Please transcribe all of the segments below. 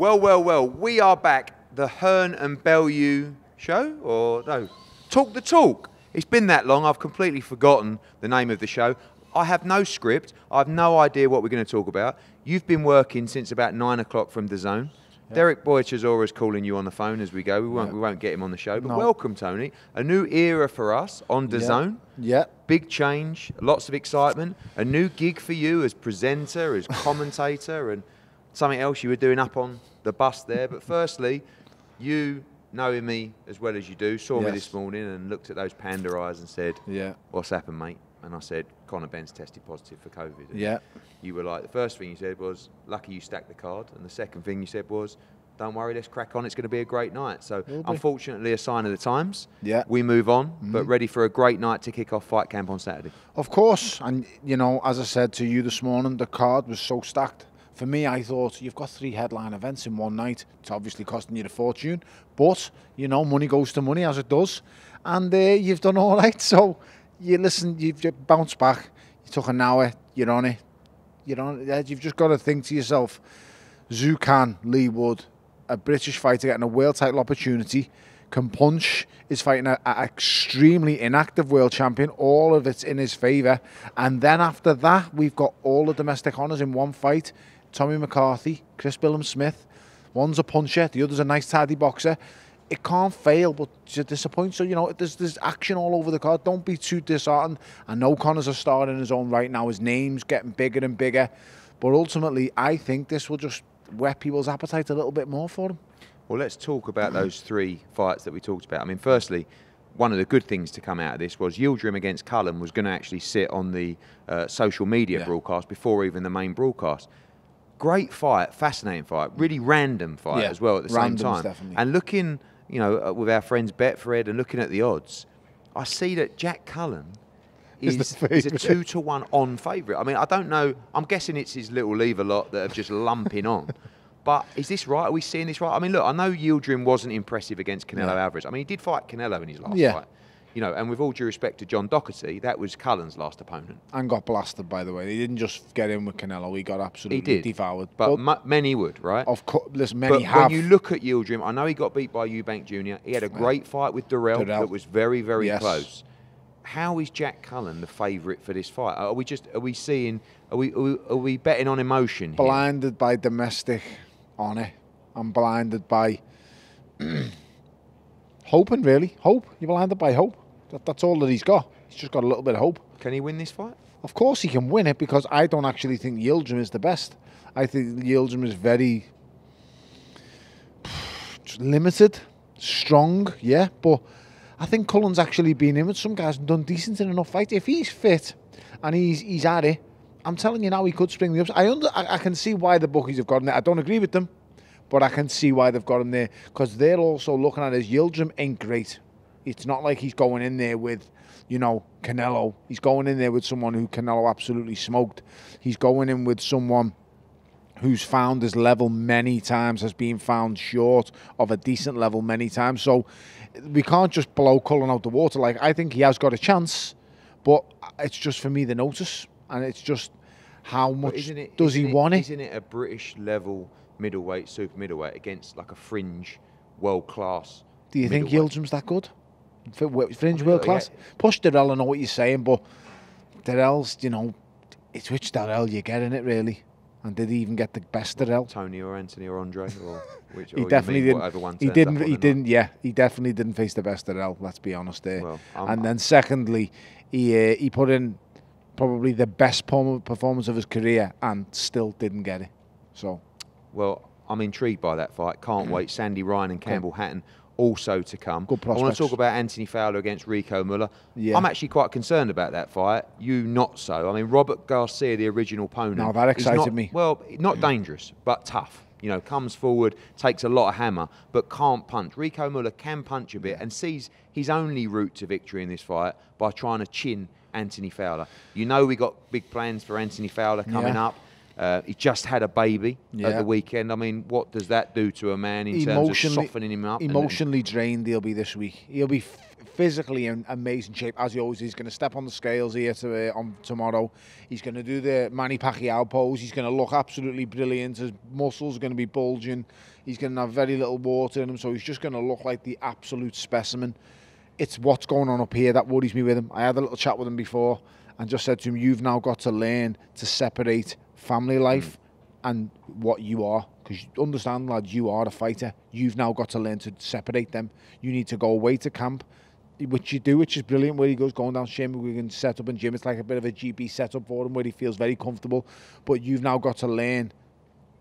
Well, we are back. The Hearn and Bellew show, or no, Talk the Talk. It's been that long, I've completely forgotten the name of the show. I have no script. I have no idea what we're going to talk about. You've been working since about 9 o'clock from DAZN. Yep. Derek Boychazora is calling you on the phone as we go. We won't get him on the show, but welcome, Tony. A new era for us on DAZN. Yeah. Big change, lots of excitement. A new gig for you as presenter, as commentator, and something else you were doing up on the bus there. But firstly, you, knowing me as well as you do, saw me this morning and looked at those panda eyes and said, what's happened, mate? And I said, Conor Ben's tested positive for COVID. And you were like, the first thing you said was, lucky you stacked the card. And the second thing you said was, don't worry, let's crack on. It's going to be a great night. So unfortunately, a sign of the times. We move on, but ready for a great night to kick off fight camp on Saturday. Of course. And, you know, as I said to you this morning, the card was so stacked. For me, I thought, you've got 3 headline events in one night. It's obviously costing you a fortune. But, you know, money goes to money, as it does. And you've done all right. So, you listen, you've bounced back. You took an hour. You're on it. You've just got to think to yourself, Zhu Khan, Lee Wood, a British fighter getting a world title opportunity. Can punch, is fighting an extremely inactive world champion. All of it's in his favour. And then after that, we've got all the domestic honours in one fight. Tommy McCarthy, Chris Billum-Smith. One's a puncher, the other's a nice tidy boxer. It can't fail but to disappoint. So, you know, there's action all over the card. Don't be too disheartened. I know Conor's a star in his own right now. His name's getting bigger and bigger. But ultimately, I think this will just whet people's appetite a little bit more for him. Well, let's talk about those 3 fights that we talked about. I mean, firstly, one of the good things to come out of this was Yildirim against Cullen was going to actually sit on the social media broadcast before even the main broadcast. Great fight, fascinating fight, really random fight as well at the same time. Definitely. And looking, you know, with our friends Betfred and looking at the odds, I see that Jack Cullen is a 2-to-1 on favourite. I mean, I don't know. I'm guessing it's his little lever lot that are just lumping on. But is this right? Are we seeing this right? I mean, look, I know Yildirim wasn't impressive against Canelo Alvarez. I mean, he did fight Canelo in his last fight. You know, and with all due respect to John Doherty, that was Cullen's last opponent. And got blasted, by the way. He didn't just get in with Canelo. He got absolutely devoured. But many would, right? Of course, listen, many have. When you look at Yildirim, I know he got beat by Eubank Jr. He had a great fight with Durrell that was very, very close. How is Jack Cullen the favourite for this fight? Are we betting on emotion? Blinded by domestic honour. I'm blinded by hoping, really. Hope. You're blinded by hope. That's all that he's got. He's just got a little bit of hope. Can he win this fight? Of course he can win it, because I don't actually think Yildirim is the best. I think Yildirim is very limited, strong, but I think Cullen's actually been in with some guys and done decent in enough fights. If he's fit and he's at it, I'm telling you now, he could spring the ups. I can see why the bookies have got him there. I don't agree with them, but I can see why they've got him there, because they're also looking at his Yildirim ain't great. It's not like he's going in there with, you know, Canelo. He's going in there with someone who Canelo absolutely smoked. He's going in with someone who's found his level many times, has been found short of a decent level many times. So we can't just blow Cullen out the water. Like, I think he has got a chance, but it's just, for me, the notice. And it's just how much does he want it? Isn't it a British level middleweight, super middleweight against like a fringe world-class? Do you think Yildirim's that good? Fringe world class? Push Durrell, I know what you're saying, but Durrell's, you know, it's which Durrell you're getting it, really. And did he even get the best Durrell? Tony or Anthony or Andre? Or which, he definitely didn't. He definitely didn't face the best Durrell, let's be honest there. Well, and then secondly, he put in probably the best performance of his career and still didn't get it. So, well, I'm intrigued by that fight. Can't wait. Sandy Ryan and Campbell Hatton also to come. Good prospects. I want to talk about Anthony Fowler against Rico Muller. I'm actually quite concerned about that fight. You not so. I mean, Robert Garcia, the original opponent. Now that excited me. Well, not dangerous, but tough. You know, comes forward, takes a lot of hammer, but can't punch. Rico Muller can punch a bit and sees his only route to victory in this fight by trying to chin Anthony Fowler. You know, we got big plans for Anthony Fowler coming up. He just had a baby at Yeah. the weekend. I mean, what does that do to a man in terms of softening him up? Emotionally drained he'll be this week. He'll be physically in amazing shape, as he always is. He's going to step on the scales here on tomorrow. He's going to do the Manny Pacquiao pose. He's going to look absolutely brilliant. His muscles are going to be bulging. He's going to have very little water in him, so he's just going to look like the absolute specimen. It's what's going on up here that worries me with him. I had a little chat with him before and just said to him, you've now got to learn to separate family life and what you are. Because you understand, lad, you are a fighter. You've now got to learn to separate them. You need to go away to camp, which you do, which is brilliant, where he goes going down Shane McGuigan's set up in gym. It's like a bit of a GP setup for him where he feels very comfortable. But you've now got to learn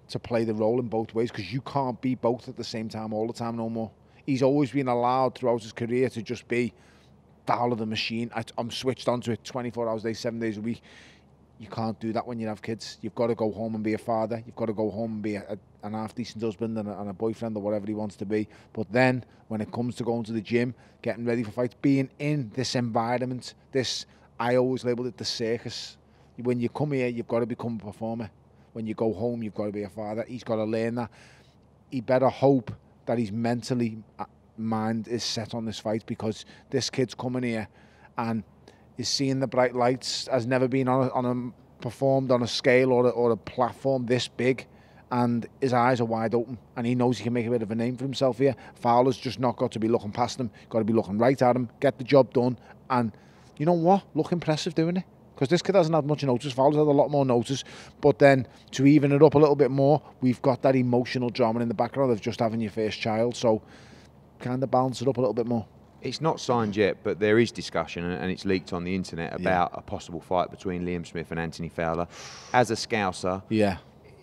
to play the role in both ways, because you can't be both at the same time all the time no more. He's always been allowed throughout his career to just be Fowler the machine. I'm switched onto it 24 hours a day, 7 days a week. You can't do that when you have kids. You've got to go home and be a father. You've got to go home and be an half-decent husband and a boyfriend or whatever he wants to be. But then, when it comes to going to the gym, getting ready for fights, being in this environment, I always labelled it the circus. When you come here, you've got to become a performer. When you go home, you've got to be a father. He's got to learn that. He better hope that his mentally mind is set on this fight, because this kid's coming here and is seeing the bright lights, has never been performed on a scale or a platform this big, and his eyes are wide open and he knows he can make a bit of a name for himself here. Fowler's just not got to be looking past him, got to be looking right at him, get the job done, and you know what? Look impressive doing it. Because this kid hasn't had much notice. Fowler's had a lot more notice. But then, to even it up a little bit more, we've got that emotional drama in the background of just having your first child. So, kind of balance it up a little bit more. It's not signed yet, but there is discussion, and it's leaked on the internet about a possible fight between Liam Smith and Anthony Fowler. As a Scouser,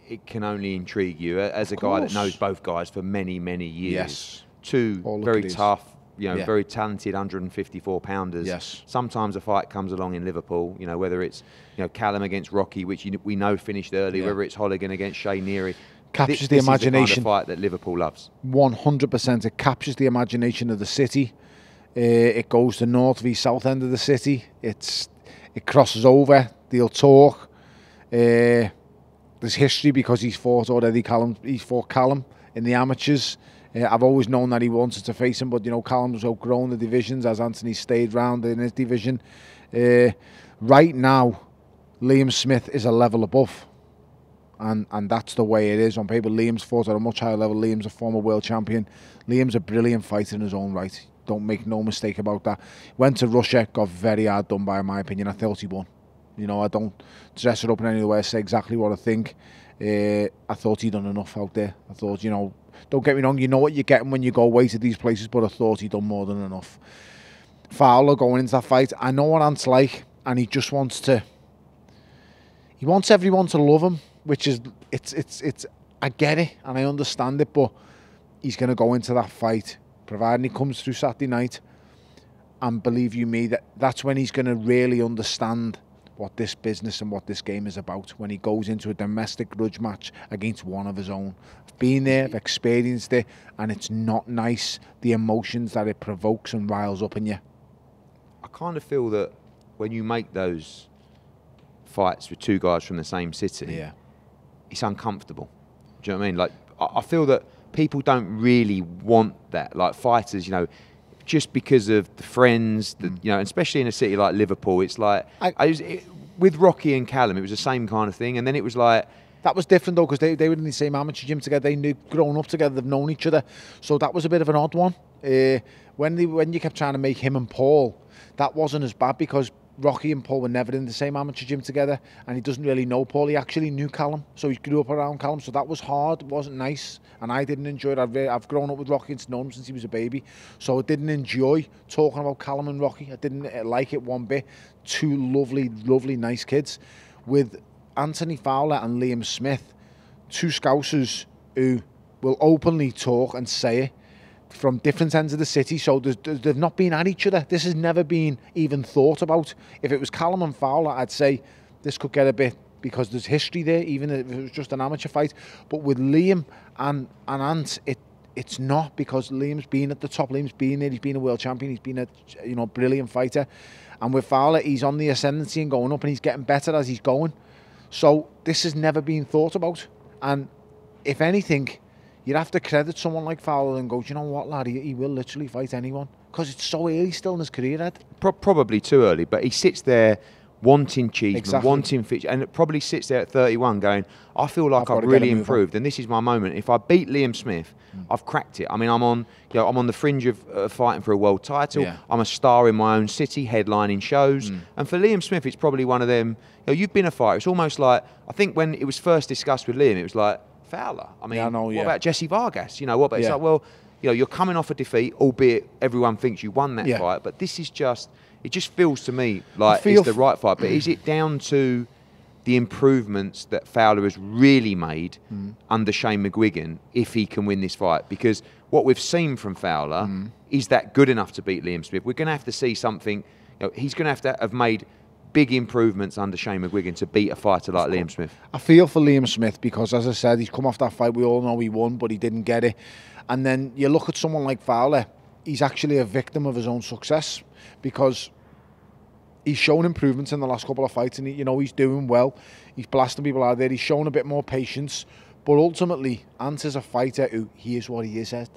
it can only intrigue you. As a guy that knows both guys for many, many years. Two very tough, very talented 154-pounders. Yes. Sometimes a fight comes along in Liverpool, whether it's Callum against Rocky, which we know finished early, whether it's Holligan against Shay Neary. Captures the imagination. This is the kind of fight that Liverpool loves. 100%. It captures the imagination of the city. It goes to north v south end of the city. It crosses over. They'll talk. There's history because he's fought already. He's fought Callum in the amateurs. I've always known that he wanted to face him, but Callum's outgrown the divisions as Anthony stayed round in his division. Right now, Liam Smith is a level above, and that's the way it is on paper. Liam's fought at a much higher level. Liam's a former world champion. Liam's a brilliant fighter in his own right. Don't make no mistake about that. Went to Russia, got very hard done by, in my opinion. I thought he won. I don't dress it up in any way. I say exactly what I think. I thought he'd done enough out there. I thought, don't get me wrong, you know what you're getting when you go away to these places, but I thought he'd done more than enough. Fowler going into that fight, I know what Ant's like, and he just wants everyone to love him, which is, I get it, and I understand it, but he's going to go into that fight, providing he comes through Saturday night, and believe you me, that's when he's going to really understand what this business and what this game is about, when he goes into a domestic grudge match against one of his own. I've been there, I've experienced it, and it's not nice, the emotions that it provokes and riles up in you. I kind of feel that when you make those fights with two guys from the same city, it's uncomfortable. Do you know what I mean? Like, I feel that people don't really want that. Like, fighters, just because of the friends, especially in a city like Liverpool, it's like with Rocky and Callum, it was the same kind of thing, and then it was like that was different though, because they were in the same amateur gym together. They knew, grown up together, they've known each other, so that was a bit of an odd one. When you kept trying to make him and Paul, that wasn't as bad because Rocky and Paul were never in the same amateur gym together, and he doesn't really know Paul. He actually knew Callum, so he grew up around Callum, so that was hard. It wasn't nice, and I didn't enjoy it. I've grown up with Rocky and known him since he was a baby, so I didn't enjoy talking about Callum and Rocky. I didn't like it one bit. Two lovely, lovely, nice kids. With Anthony Fowler and Liam Smith, two Scousers who will openly talk and say it, from different ends of the city, so they've not been at each other. This has never been even thought about. If it was Callum and Fowler, I'd say this could get a bit, because there's history there, even if it was just an amateur fight. But with Liam and Ant, it's not, because Liam's been at the top. Liam's been there. He's been a world champion. He's been a brilliant fighter. And with Fowler, he's on the ascendancy and going up, and he's getting better as he's going. So this has never been thought about. And if anything, you'd have to credit someone like Fowler and go, do you know what, lad, he will literally fight anyone. Because it's so early still in his career, Ed. Probably too early, but he sits there wanting Cheeseman, Exactly. wanting Fitch, and it probably sits there at 31 going, I feel like I've gotta really get a move improved, and this is my moment. If I beat Liam Smith, I've cracked it. I mean, I'm on the fringe of fighting for a world title. Yeah. I'm a star in my own city, headlining shows. And for Liam Smith, it's probably one of them, you've been a fighter. It's almost like, I think when it was first discussed with Liam, it was like, Fowler. I mean, what about Jesse Vargas? What about, it's like, well, you're coming off a defeat, albeit everyone thinks you won that fight, but this is just, it just feels to me like it's the right fight. But is it down to the improvements that Fowler has really made under Shane McGuigan if he can win this fight? Because what we've seen from Fowler, is that good enough to beat Liam Smith? We're going to have to see something, he's going to have made big improvements under Shane McGuigan to beat a fighter like Liam Smith. I feel for Liam Smith because, as I said, he's come off that fight. We all know he won, but he didn't get it. And then you look at someone like Fowler, he's actually a victim of his own success because he's shown improvements in the last couple of fights and he's doing well. He's blasting people out there. He's shown a bit more patience. But ultimately, Ant is a fighter who, he is what he is, Ed.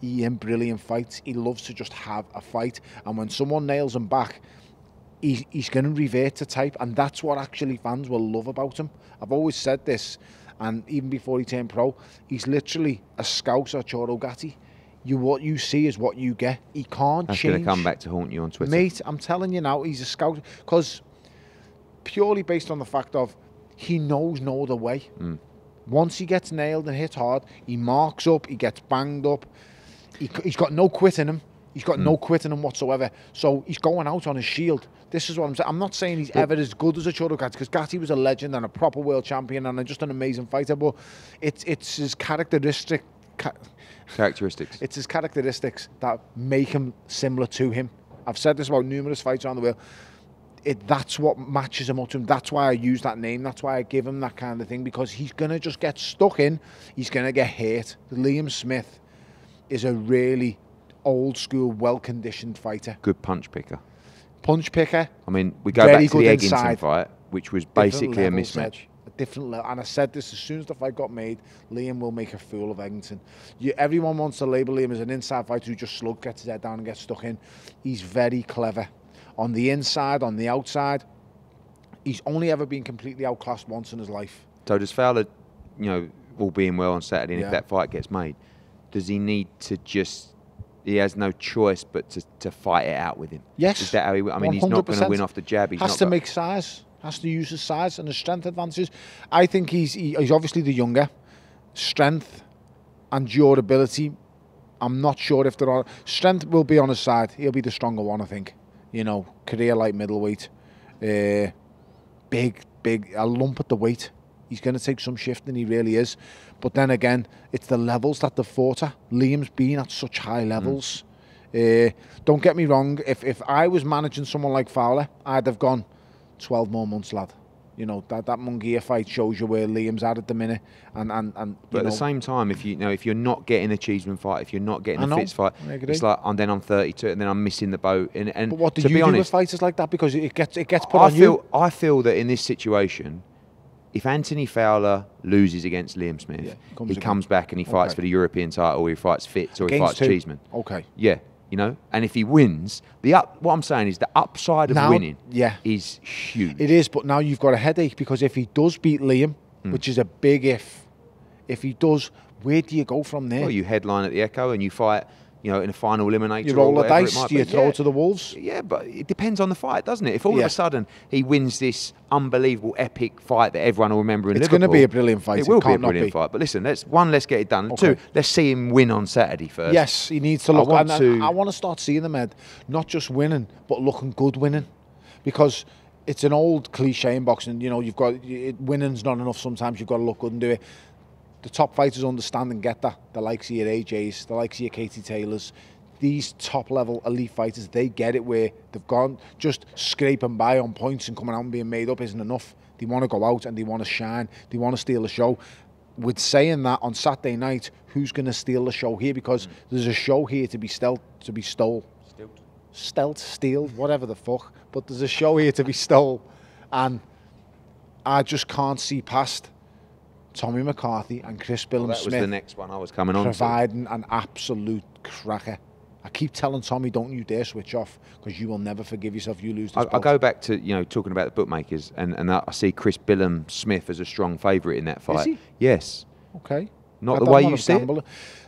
He in brilliant fights. He loves to just have a fight. And when someone nails him back, he's going to revert to type. And that's what actually fans will love about him. I've always said this. And even before he turned pro, he's literally a scout or Choro Gatti. What you see is what you get. He can't change. That's going to come back to haunt you on Twitter. Mate, I'm telling you now, he's a scout. Because purely based on the fact of he knows no other way. Once he gets nailed and hit hard, he marks up, he gets banged up. He's got no quit in him. He's got no quit in him whatsoever. So he's going out on his shield. This is what I'm saying. I'm not saying he's ever as good as a Choro Gatti, because Gatti was a legend and a proper world champion and just an amazing fighter. But it's his characteristics. It's his characteristics that make him similar to him. I've said this about numerous fights around the world. That's what matches him up to him. That's why I use that name. That's why I give him that kind of thing, because he's going to just get stuck in. He's going to get hurt. Liam Smith is a really old school, well-conditioned fighter. Good punch picker. I mean, we go back to the Egginton fight, which was basically a mismatch. A different level. And I said this, as soon as the fight got made, Liam will make a fool of Egginton. Everyone wants to label him as an inside fighter who just gets his head down and gets stuck in. He's very clever. On the inside, on the outside, he's only ever been completely outclassed once in his life. So does Fowler, all being well on Saturday, and if that fight gets made, does he need to just... He has no choice but to fight it out with him? Yes. Is that how he... I mean, 100%. He's not going to win off the jab. He has to make size. Has to use his size and his strength advantages. I think he's obviously the younger. Strength and durability, I'm not sure if there are... Strength will be on his side. He'll be the stronger one, I think. Career light middleweight. Big, a lump at the weight. He's going to take some shifting, he really is. But then again, it's the levels that they've fought at. Liam's been at such high levels. Don't get me wrong, if I was managing someone like Fowler, I'd have gone 12 more months, lad. That Munguia fight shows you where Liam's at the minute. And but at the same time, if you're not getting a Cheeseman fight, if you're not getting a Fitz fight, it's like, and then I'm 32 and then I'm missing the boat. And but what do to you be do honest, with fighters like that? Because it gets put on you. I feel that in this situation, if Anthony Fowler loses against Liam Smith, he comes back and he fights for the European title, or he fights Fitz, or he fights Cheeseman. Okay. Yeah, and if he wins, what I'm saying is the upside of winning is huge. It is, but now you've got a headache, because if he does beat Liam, which is a big if he does, where do you go from there? Well, you headline at the Echo and you fight, in a final eliminator. You roll the dice, do you throw it to the Wolves? Yeah, but it depends on the fight, doesn't it? If all of a sudden he wins this unbelievable, epic fight that everyone will remember in Liverpool. It's going to be a brilliant fight. It will be a brilliant fight. But listen, let's get it done. Okay. 2, let's see him win on Saturday first. Yes, he needs to look. I want to start seeing him, Ed, not just winning, but looking good winning. Because it's an old cliche in boxing, you've got, winning's not enough sometimes, you've got to look good and do it. The top fighters understand and get that. The likes of your AJs, the likes of your Katie Taylors. These top-level elite fighters, they get it, where they've gone just scraping by on points and coming out and being made up isn't enough. They want to go out and they want to shine. They want to steal the show. With saying that, on Saturday night, who's going to steal the show here? Because there's a show here to be stole. Stealth, steal, whatever the fuck. But there's a show here to be stole. And I just can't see past Tommy McCarthy and Chris Billum-Smith. That was the next one I was coming on to. Providing an absolute cracker. I keep telling Tommy, don't you dare switch off, because you will never forgive yourself. You lose this I go back to, you know, talking about the bookmakers, and I see Chris Billum-Smith as a strong favourite in that fight. Is he? Yes. Okay. Not the way you see it?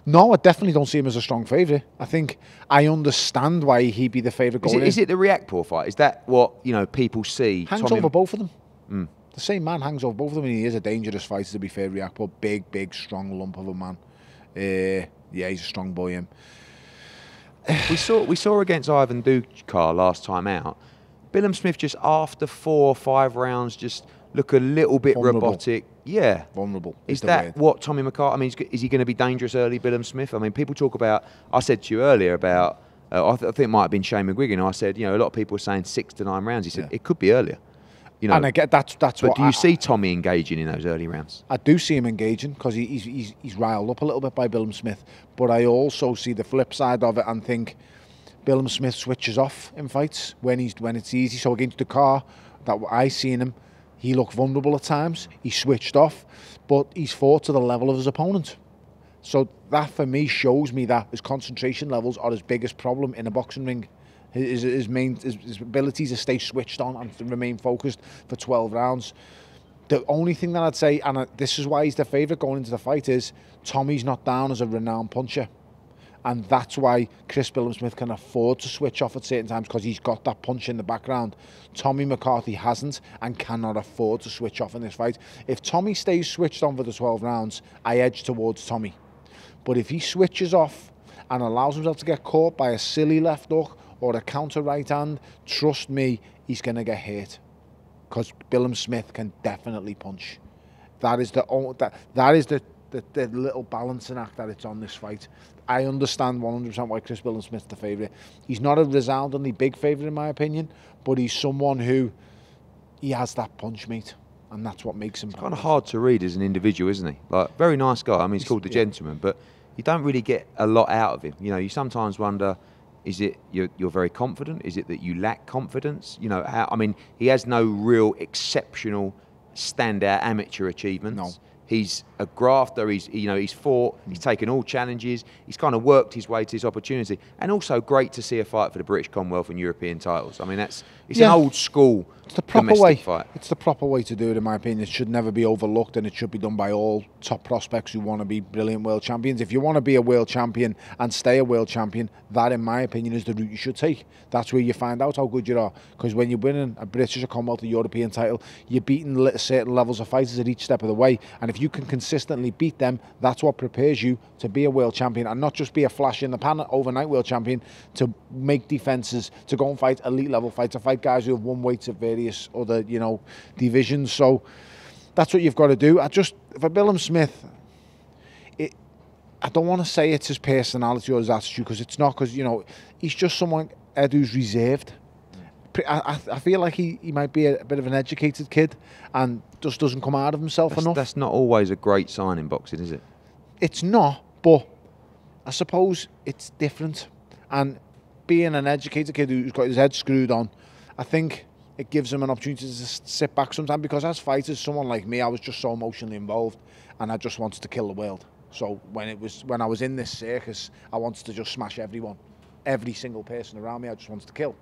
No, I definitely don't see him as a strong favourite. I think I understand why he'd be the favourite going in. Is it the Riakporhe fight? Is that what, you know, people see? Hangs over both of them. The same man hangs over both of them, and he is a dangerous fighter, to be fair. Riakporhe, big, strong lump of a man. Yeah, he's a strong boy, him. We saw against Ivan Dukar last time out. Billum-Smith just after 4 or 5 rounds just look a little bit robotic. Yeah. Vulnerable. Is that what Tommy McCarthy... I mean, is he going to be dangerous early, Billum-Smith? I mean, people talk about... I said to you earlier about... I think it might have been Shane McGuigan. I said, you know, a lot of people are saying 6 to 9 rounds. He said, it could be earlier. You know, and I get that's but what. Do you see Tommy engaging in those early rounds? I do see him engaging, because he's riled up a little bit by Billum-Smith. But I also see the flip side of it and think Billum-Smith switches off in fights when it's easy. So against the car that I seen him, he looked vulnerable at times. He switched off, but he's fought to the level of his opponent. So that for me shows me that his concentration levels are his biggest problem in a boxing ring. His ability to stay switched on and to remain focused for 12 rounds. The only thing that I'd say, and this is why he's the favourite going into the fight, is Tommy's not down as a renowned puncher. And that's why Chris Billum-Smith can afford to switch off at certain times, because he's got that punch in the background. Tommy McCarthy hasn't and cannot afford to switch off in this fight. If Tommy stays switched on for the 12 rounds, I edge towards Tommy. But if he switches off and allows himself to get caught by a silly left hook or a counter right hand, trust me, he's going to get hit. Because Billum-Smith can definitely punch. That is the little balancing act that it's on this fight. I understand 100% why Chris Billum-Smith's the favourite. He's not a resoundingly big favourite in my opinion, but he's someone who, he has that punch, mate. And that's what makes him... It's kind of hard to read as an individual, isn't he? Like, very nice guy. I mean, he's called the Gentleman, but you don't really get a lot out of him. You know, you sometimes wonder... Is it you're very confident? Is it that you lack confidence? You know, I mean, he has no real exceptional standout amateur achievements. No. He's a grafter. He's fought. He's taken all challenges. He's kind of worked his way to his opportunity. And also great to see a fight for the British, Commonwealth and European titles. I mean, it's an old school domestic fight. It's the proper way to do it, in my opinion. It should never be overlooked, and it should be done by all top prospects who want to be brilliant world champions. If you want to be a world champion and stay a world champion, that, in my opinion, is the route you should take. That's where you find out how good you are. Because when you're winning a British, a Commonwealth, a European title, you're beating certain levels of fighters at each step of the way. And if you can consistently beat them, that's what prepares you to be a world champion, and not just be a flash in the pan overnight world champion, to make defences, to go and fight elite level fights, to fight guys who have won weights at various other, you know, divisions. So that's what you've got to do. For Billum-Smith, I don't want to say it's his personality or his attitude, because it's not, because, you know, he's just someone, Ed, who's reserved. I feel like he might be a bit of an educated kid and just doesn't come out of himself enough. That's not always a great sign in boxing, is it? It's not, but I suppose it's different. And being an educated kid who's got his head screwed on, I think it gives him an opportunity to sit back sometimes, because as fighters, someone like me, I was just so emotionally involved and I just wanted to kill the world. So when I was in this circus, I wanted to just smash everyone, every single person around me. I just wanted to kill.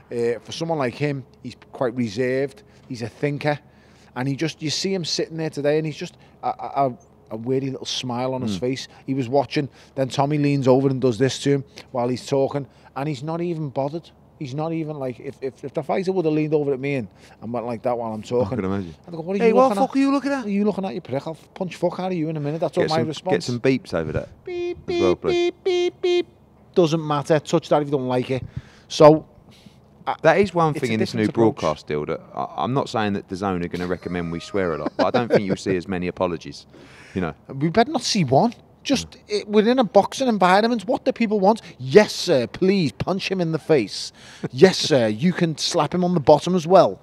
For someone like him, he's quite reserved. He's a thinker, and you see him sitting there today, and he's just a weirdy little smile on his face. He was watching, then Tommy leans over and does this to him while he's talking, and he's not even bothered. He's not even like, if the fighter would have leaned over at me and went like that while I'm talking, I can imagine. I'd go, what are you looking at? Are you looking at, you prick? I'll punch fuck out of you in a minute. That's what my response. Get some beeps over that. Beep, beep, beep, beep, beep. Doesn't matter. Touch that if you don't like it. So... that is one thing in this new broadcast deal that I'm not saying that DAZN are going to recommend we swear a lot, but I don't think you'll see as many apologies. You know, we better not see one. Just within a boxing environment, what do people want? Yes, sir. Please punch him in the face. Yes, sir. You can slap him on the bottom as well.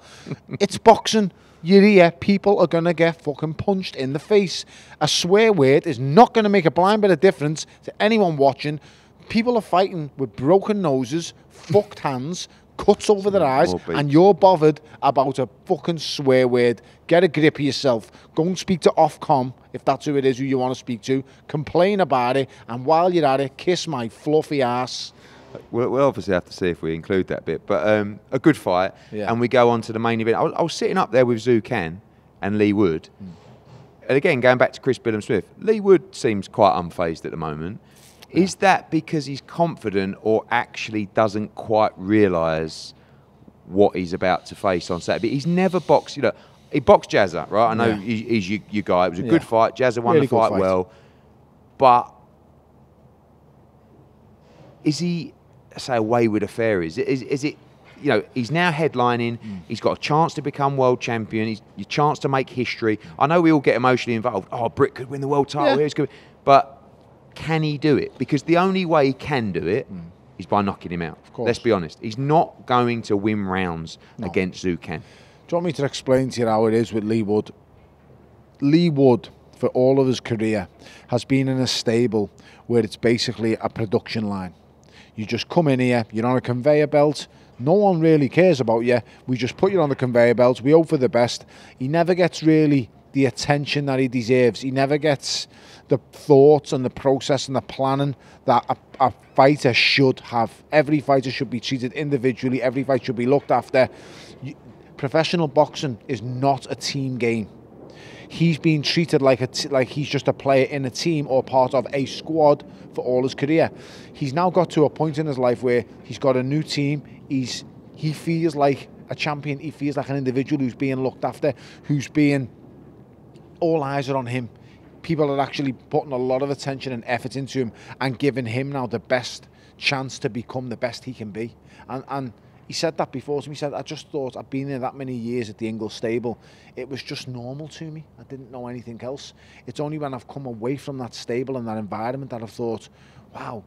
It's boxing. You're here. People are going to get fucking punched in the face. A swear word is not going to make a blind bit of difference to anyone watching. People are fighting with broken noses, fucked hands, cuts over their eyes, More beats. and you're bothered about a fucking swear word. Get a grip of yourself. Go and speak to Ofcom, if that's who it is who you want to speak to. Complain about it, and while you're at it, kiss my fluffy ass. We'll obviously have to see if we include that bit. But a good fight, and we go on to the main event. I was sitting up there with Zucan and Lee Wood. And again, going back to Chris Billham-Smith, Lee Wood seems quite unfazed at the moment. Is that because he's confident or actually doesn't quite realise what he's about to face on Saturday? He's never boxed, he boxed Jazza, right? I know he's your guy. It was a good fight. Jazza won the fight well. But is he, say, away with affairs? Is it, he's now headlining. He's got a chance to become world champion. He's a chance to make history. I know we all get emotionally involved. Oh, Britt could win the world title. Here's good. But can he do it? Because the only way he can do it is by knocking him out. Of course. Let's be honest. He's not going to win rounds against Zucan. Do you want me to explain to you how it is with Lee Wood? Lee Wood, for all of his career, has been in a stable where it's basically a production line. You just come in here, you're on a conveyor belt, no one really cares about you. We just put you on the conveyor belt, we hope for the best. He never gets really the attention that he deserves. He never gets the thoughts and the process and the planning that a fighter should have. Every fighter should be treated individually. Every fight should be looked after. Professional boxing is not a team game. He's been treated like he's just a player in a team or part of a squad for all his career. He's now got to a point in his life where he's got a new team. He feels like a champion. He feels like an individual who's being looked after, all eyes are on him. People are actually putting a lot of attention and effort into him and giving him now the best chance to become the best he can be. And he said that before to me. He said, I just thought I'd been there that many years at the Ingle stable. It was just normal to me. I didn't know anything else. It's only when I've come away from that stable and that environment that I've thought, wow,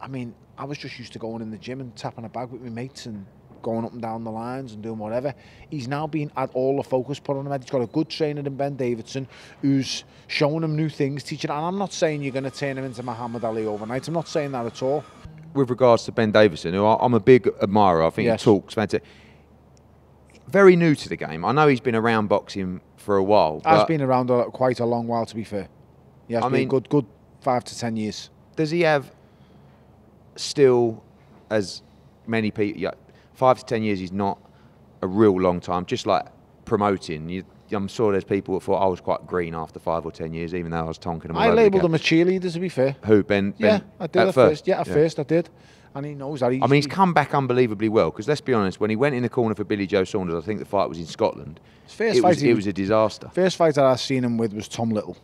I mean, I was just used to going in the gym and tapping a bag with my mates and going up and down the lines and doing whatever. He's now been at all the focus put on him. He's got a good trainer in Ben Davidson who's showing him new things, teaching. And I'm not saying you're going to turn him into Muhammad Ali overnight. I'm not saying that at all. With regards to Ben Davidson, who I'm a big admirer, I think he talks fantastic. Very new to the game. I know he's been around boxing for a while. Has been around quite a long while, to be fair. Yeah, I mean, good 5 to 10 years. Does he have still as many people? Yeah, 5 to 10 years is not a real long time. Just like promoting, I'm sure there's people that thought I was quite green after 5 or 10 years, even though I was tonking them. I labelled him a cheerleader, to be fair. Who, Ben? Yeah, I did at first. Yeah, at first I did. And he knows that. He's come back unbelievably well, because let's be honest, when he went in the corner for Billy Joe Saunders, I think the fight was in Scotland, it was a disaster. First fight that I seen him with was Tom Little.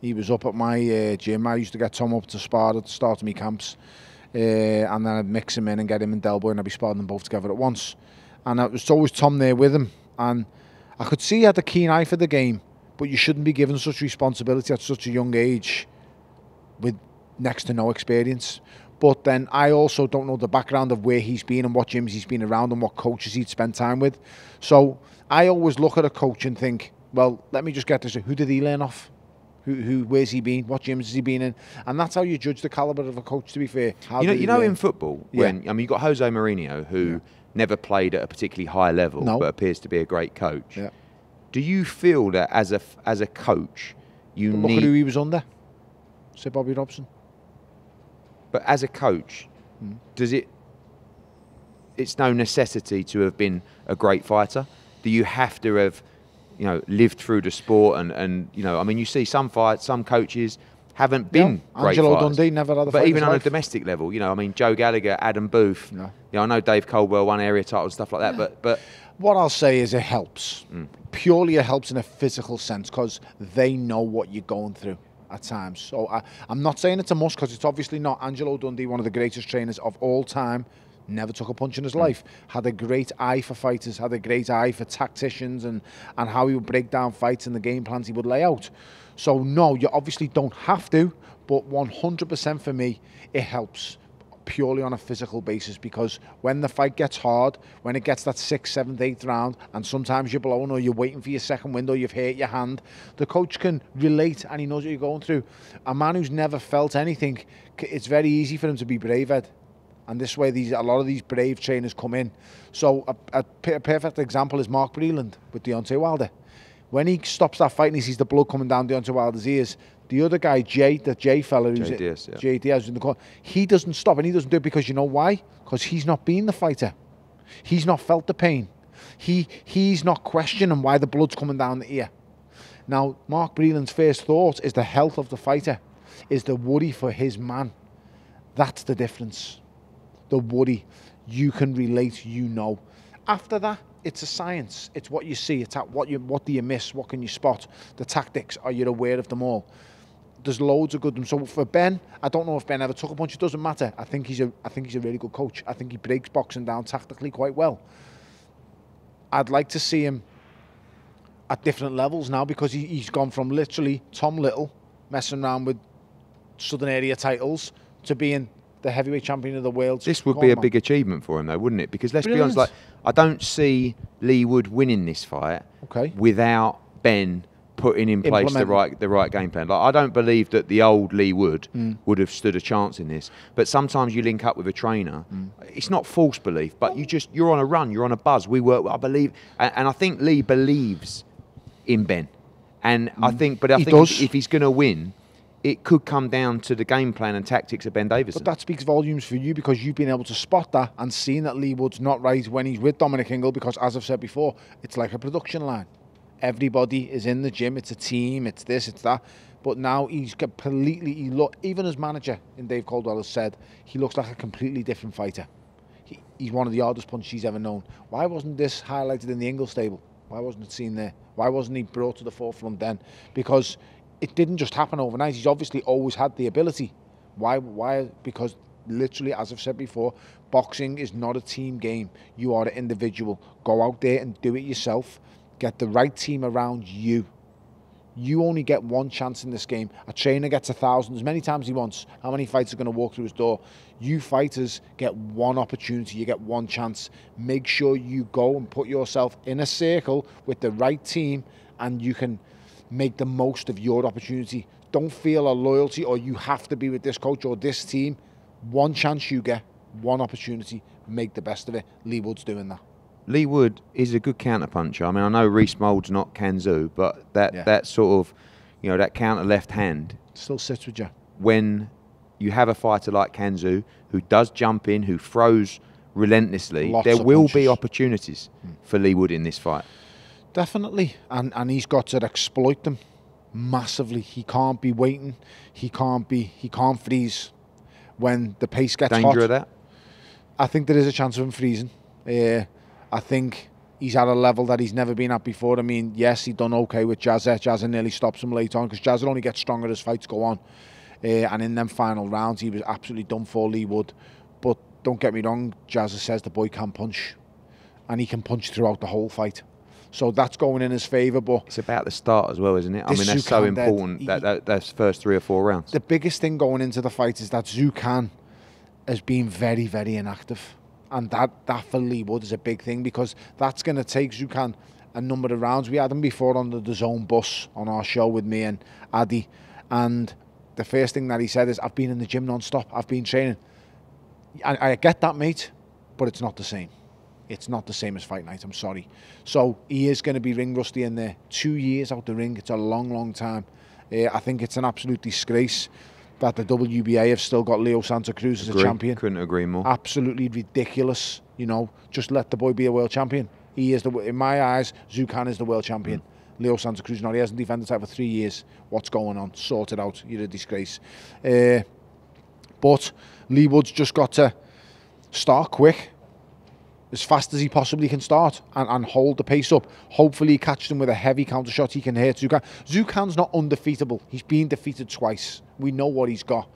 He was up at my gym. I used to get Tom up to spar at the start of my camps, and then I'd mix him in and get him and Delboy, and I'd be sparring them both together at once. And it was always Tom there with him, and I could see he had a keen eye for the game, but you shouldn't be given such responsibility at such a young age with next to no experience. But then I also don't know the background of where he's been and what gyms he's been around and what coaches he'd spent time with. So I always look at a coach and think, well, let me just get this. Who did he learn off? Where's he been? What gyms has he been in? And that's how you judge the calibre of a coach, to be fair. In football, you've got Jose Mourinho, who never played at a particularly high level, but appears to be a great coach. Yeah. Do you feel that as a coach, look at who he was under? Sir Bobby Robson. But as a coach, it's no necessity to have been a great fighter? Do you have to have, lived through the sport and you see some fights, some coaches haven't been great Angelo fighters. Dundee never had a fight. But even on a domestic level, Joe Gallagher, Adam Booth, I know Dave Coldwell won area titles, stuff like that, but what I'll say is it helps. Purely it helps in a physical sense, because they know what you're going through at times. So I'm not saying it's a must, because it's obviously not. Angelo Dundee, one of the greatest trainers of all time, never took a punch in his life, had a great eye for fighters, had a great eye for tacticians and how he would break down fights and the game plans he would lay out. So no, you obviously don't have to, but 100% for me, it helps purely on a physical basis, because when the fight gets hard, when it gets that 6th, 7th, 8th round, and sometimes you're blown or you're waiting for your second window, you've hurt your hand, the coach can relate and he knows what you're going through. A man who's never felt anything, it's very easy for him to be brave, Ed. And this way, a lot of these brave trainers come in. So a perfect example is Mark Breland with Deontay Wilder. When he stops that fight and he sees the blood coming down Deontay Wilder's ears, the other guy, the Jay fella, who's Jay Diaz in the corner, he doesn't stop, and he doesn't do it because you know why? Because he's not been the fighter. He's not felt the pain. He's not questioning why the blood's coming down the ear. Now, Mark Breland's first thought is the health of the fighter, is the worry for his man. That's the difference. The worry. You can relate, you know. After that, it's a science. It's what you see. It's what do you miss? What can you spot? The tactics, are you aware of them all? There's loads of good ones. So for Ben, I don't know if Ben ever took a punch. It doesn't matter. I think he's a really good coach. I think he breaks boxing down tactically quite well. I'd like to see him at different levels now, because he's gone from literally Tom Little messing around with Southern Area titles to being the heavyweight champion of the world. This would be a big achievement for him, though, wouldn't it? Because let's be honest, I don't see Lee Wood winning this fight without Ben putting in place the right game plan. I don't believe that the old Lee Wood would have stood a chance in this. But sometimes you link up with a trainer. It's not false belief, but you're on a run, you're on a buzz. I believe, and I think Lee believes in Ben, and I think if he's going to win, it could come down to the game plan and tactics of Ben Davison. But that speaks volumes for you, because you've been able to spot that and seen that Lee Wood's not right when he's with Dominic Ingle, because, as I've said before, it's like a production line. Everybody is in the gym. It's a team. It's this, it's that. But now he's completely, even as manager, and Dave Coldwell has said, he looks like a completely different fighter. He's one of the hardest punches he's ever known. Why wasn't this highlighted in the Ingle stable? Why wasn't it seen there? Why wasn't he brought to the forefront then? Because it didn't just happen overnight. He's obviously always had the ability. Why? Because literally, as I've said before, boxing is not a team game. You are an individual. Go out there and do it yourself. Get the right team around you. You only get one chance in this game. A trainer gets 1,000 as many times as he wants. How many fights are going to walk through his door? You fighters get one opportunity. You get one chance. Make sure you go and put yourself in a circle with the right team, and you can make the most of your opportunity. Don't feel a loyalty or you have to be with this coach or this team. One chance you get, one opportunity. Make the best of it. Lee Wood's doing that. Lee Wood is a good counter-puncher. I mean, I know Reece Mould's not Kanzu, but that sort of, that counter left hand still sits with you. When you have a fighter like Kanzu who does jump in, who throws relentlessly, there will be opportunities for Lee Wood in this fight. Definitely, and he's got to exploit them massively. He can't be waiting. He can't freeze when the pace gets hot. Danger of that? I think there is a chance of him freezing. I think he's at a level that he's never been at before. I mean, yes, he done okay with Jazza. Jazza nearly stops him late on, because Jazza only gets stronger as fights go on. And in them final rounds, he was absolutely done for, Lee Wood. But don't get me wrong, Jazza says the boy can punch. And he can punch throughout the whole fight. So that's going in his favour. But it's about the start as well, isn't it? I mean, that's so important, that's first 3 or 4 rounds. The biggest thing going into the fight is that Zhu Khan has been very, very inactive. And that for Lee Wood is a big thing, because that's going to take Zhu Khan a number of rounds. We had him before on the DAZN bus on our show with me and Addy. And the first thing that he said is, I've been in the gym non-stop. I've been training. I get that, mate, but it's not the same. It's not the same as fight night, I'm sorry. So he is going to be ring rusty in there. 2 years out the ring, it's a long, long time. I think it's an absolute disgrace that the WBA have still got Leo Santa Cruz as a champion. Couldn't agree more. Absolutely ridiculous. Just let the boy be a world champion. He is in my eyes, Zhu Khan is the world champion. Leo Santa Cruz, he hasn't defended the title for 3 years. What's going on? Sort it out. You're a disgrace. But Lee Wood's just got to start quick, as fast as he possibly can start, and hold the pace up. Hopefully he catches him with a heavy counter shot. He can hurt Zhu Khan. Zhu Khan's not undefeatable. He's been defeated twice. We know what he's got.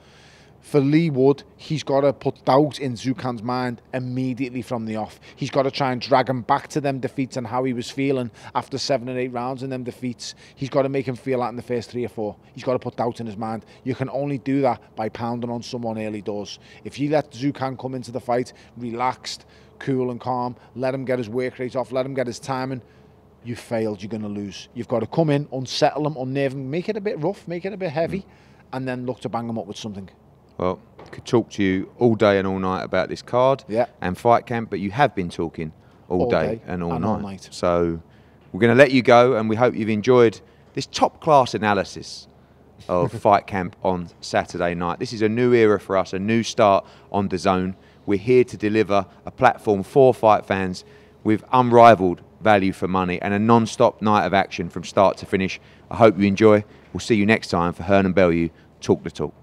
For Lee Wood, he's got to put doubt in Zhu Khan's mind immediately from the off. He's got to try and drag him back to them defeats and how he was feeling after 7 and 8 rounds in them defeats. He's got to make him feel that in the first 3 or 4. He's got to put doubt in his mind. You can only do that by pounding on someone early doors. If you let Zhu Khan come into the fight relaxed, cool and calm, let him get his work rate off, let him get his timing, you failed, you're going to lose. You've got to come in, unsettle him, unnerve him, make it a bit rough, make it a bit heavy, and then look to bang him up with something. Well, could talk to you all day and all night about this card and fight camp, but you have been talking all day and all night. So we're going to let you go, and we hope you've enjoyed this top-class analysis of fight camp on Saturday night. This is a new era for us, a new start on DAZN. We're here to deliver a platform for fight fans with unrivaled value for money and a non-stop night of action from start to finish. I hope you enjoy. We'll see you next time for Hearn and Bellew Talk the Talk.